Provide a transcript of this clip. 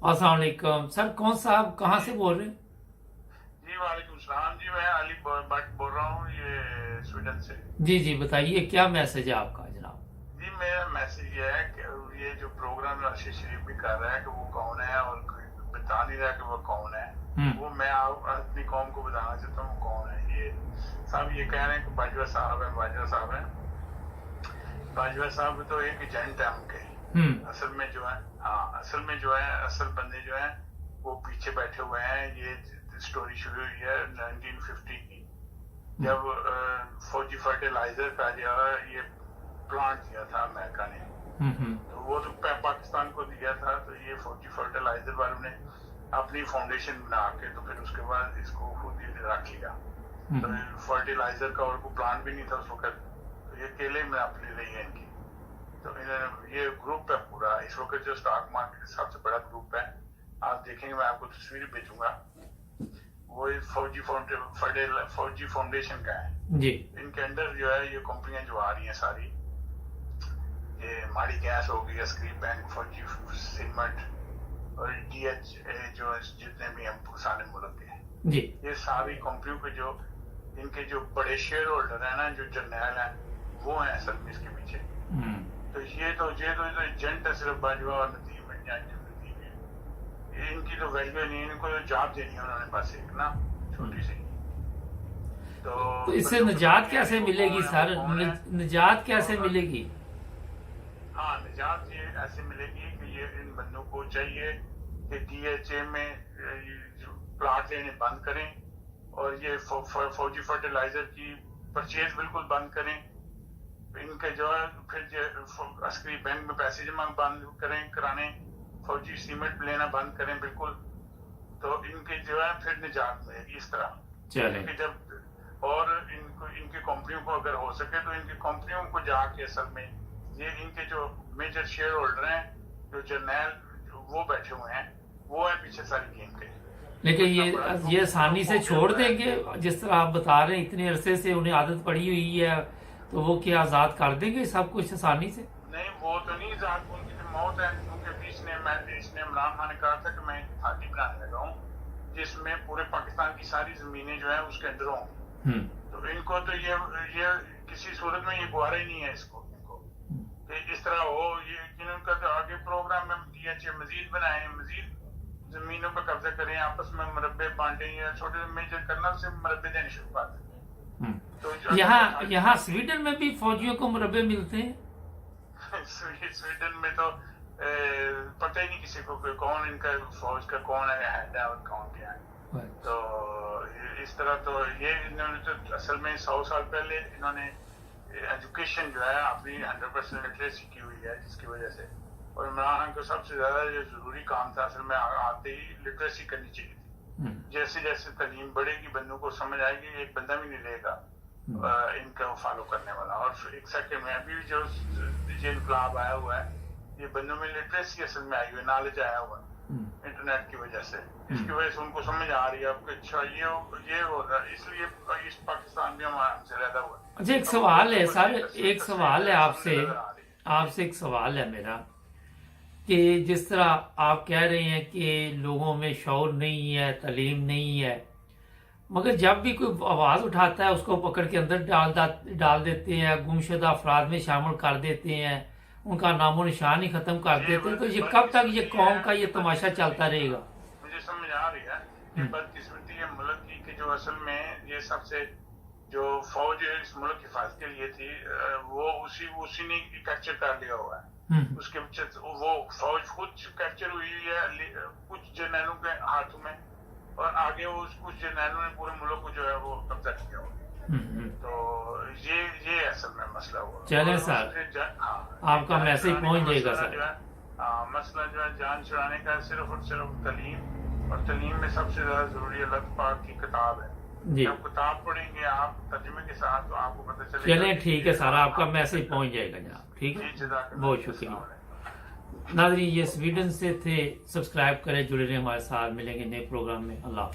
अस्सलाम वालेकुम सर, कौन साहब कहाँ से बोल रहे हैं? जी वालेकुम सलाम जी। मैं अली भट्ट बोल रहा हूँ ये स्वीडन से। जी जी, बताइए क्या मैसेज है आपका जनाब? जी मेरा मैसेज ये है कि ये जो प्रोग्राम आशीष शरीफ भी कर रहा है कि वो कौन है और कोई बता नहीं रहा कि वो कौन है। वो मैं अपनी कौम को बताना चाहता हूँ कौन है। ये सब ये कह रहे हैं कि बाजवा साहब है, बाजवा साहब है। बाजवा साहब तो एक एजेंट है उनके। असल में जो है, हाँ असल में जो है, असल बंदे जो है वो पीछे बैठे हुए हैं। ये स्टोरी शुरू हुई है 1950 की, जब फौजी फर्टिलाइजर का जो ये प्लांट दिया था अमेरिका ने। तो वो तो पाकिस्तान को दिया था। तो ये फौजी फर्टिलाइजर वालों ने अपनी फाउंडेशन बना के तो फिर उसके बाद इसको खुद ही रख लिया। तो फर्टिलाइजर का और कोई प्लांट भी नहीं था उस वक्त। तो ये केले में अपनी रही है इनकी। तो इन्होंने ये ग्रुप है पूरा इस वक्त जो स्टॉक मार्केट का सबसे बड़ा ग्रुप है। आप देखेंगे, मैं आपको तस्वीर भेजूंगा। वो फौजी फाउंडेशन का है जी। इनके अंदर जो है ये कंपनियां जो आ रही हैं सारी, ये माड़ी गैस हो गई, स्क्रीप बैंक, फौजी सीमेंट और DH जो जितने भी हैं सारे मुल्क के, जी ये सारी कंपनियों के जो इनके जो बड़े शेयर होल्डर है ना, जो जर्नैल हैं, वो हैं असल में इसके पीछे। तो ये तो एजेंट है सिर्फ बाजवा और नदीम है। इनकी तो वैल्यू नहीं, इनको तो जॉब देनी है उन्होंने बस एक ना छोटी सी। तो इससे निजात कैसे मिलेगी सर? निजात कैसे मिलेगी? हाँ, निजात ये ऐसे मिलेगी कि ये इन बंदों को चाहिए कि DHA में प्लांट लेने बंद करें और ये फौजी फर्टिलाइजर की परचेज बिल्कुल बंद करें। इनके जो है फिर अस्करी बैंक में पैसे जमा बंद कराने, फौजी सीमेंट लेना बंद करें बिल्कुल। तो इनके जो है फिर निजात मिलेगी इस तरह। चलें। जब और इनको इनकी कंपनियों को अगर हो सके तो इनकी कंपनियों को जाके असल में ये इनके जो मेजर शेयर होल्डर हैं, जो जर्नैल वो बैठे हुए हैं, वो है पीछे सारी गेम के। लेकिन ये आसानी से छोड़ देंगे? जिस तरह आप बता रहे हैं इतने अरसे से उन्हें आदत पड़ी हुई है, तो वो क्या आजाद कर देंगे सब कुछ आसानी से? नहीं, वो तो नहीं आजाद, उनकी तो मौत है। क्योंकि इसने इमरान खान ने कहा था कि मैं थाली बनाने लगा हूँ जिसमें पूरे पाकिस्तान की सारी जमीनें जो है उसके अंदर होंगी। तो इनको तो ये किसी सूरत में ये गुहारा ही नहीं है इसको कि इस तरह हो। ये इनका तो आगे प्रोग्राम में DHA मजीद बनाए, मजीद जमीनों पर कब्जा करें, आपस में मुरब्बे बांटे या छोटे मेजर कर्नल से मुरब्बे देने शुरू कर दें। तो यहाँ स्वीडन में भी फौजियों को मुरब्बे मिलते हैं? स्वीडन में तो पता ही नहीं किसी को कौन इनका फौज का कौन है हेड है और कौन क्या है। तो इस तरह तो ये इन्होंने तो असल में 100 साल पहले इन्होंने एजुकेशन जो है अपनी 100% लिटरेसी की हुई है, जिसकी वजह से। और इमरान खान को सबसे ज्यादा जो जरूरी काम था असल में आते ही लिटरेसी करनी चाहिए थी। जैसे जैसे तालीम बढ़ेगी बंदों को समझ आएगी, एक बंदा भी नहीं रहेगा इनका फॉलो करने वाला। और एक सेकंड में अभी जो इनकलाब आया हुआ है, ये बंदों में लिटरेसी असल में आई हुई, नॉलेज आया हुआ इंटरनेट की वजह से। इसकी वजह से उनको समझ आ रही है आपको अच्छा ये हो रहा है, इसलिए इस पाकिस्तान में हमसे ज्यादा हुआ। अच्छा, एक सवाल है सर, एक सवाल है आपसे एक सवाल है मेरा कि जिस तरह आप कह रहे हैं कि लोगों में शौर नहीं है, तालीम नहीं है, मगर जब भी कोई आवाज उठाता है उसको पकड़ के अंदर डाल देते हैं, गुमशुदा अफराद में शामिल कर देते हैं, उनका नामो निशान ही खत्म कर देते हैं। तो ये कब तक ये कौम का ये तमाशा चलता रहेगा? मुझे समझ आ रही है कि बदकिस्मती है मुल्क की कि जो असल में ये सबसे जो फौज इस मुल्क की हिफाजत के लिए थी, वो उसी ने कैप्चर कर लिया हुआ है। उसके वो फौज खुद कैप्चर हुई है कुछ जर्नैलों के हाथों में, और आगे वो कुछ जर्नैलों ने पूरे मुल्क को जो है वो कब्जा किया हुआ। तो ये असल में मसला हुआ। चले सर, आपका मैसेज पहुंच जाएगा सर। मसला जो है जान छुड़ाने का सिर्फ और सिर्फ तालीम, और तालीम में सबसे ज्यादा जरूरी अल्लाह पाक की किताब है। जब किताब पढ़ेंगे आप तर्जुमे के साथ तो आपको पता चलेगा। चलें, ठीक है सर, आपका मैसेज पहुंच जाएगा जनाब। ठीक है, बहुत शुक्रिया। नाज़रीन, ये स्वीडन से थे। सब्सक्राइब करें, जुड़े रहें हमारे साथ। मिलेंगे नए प्रोग्राम में। अल्लाह।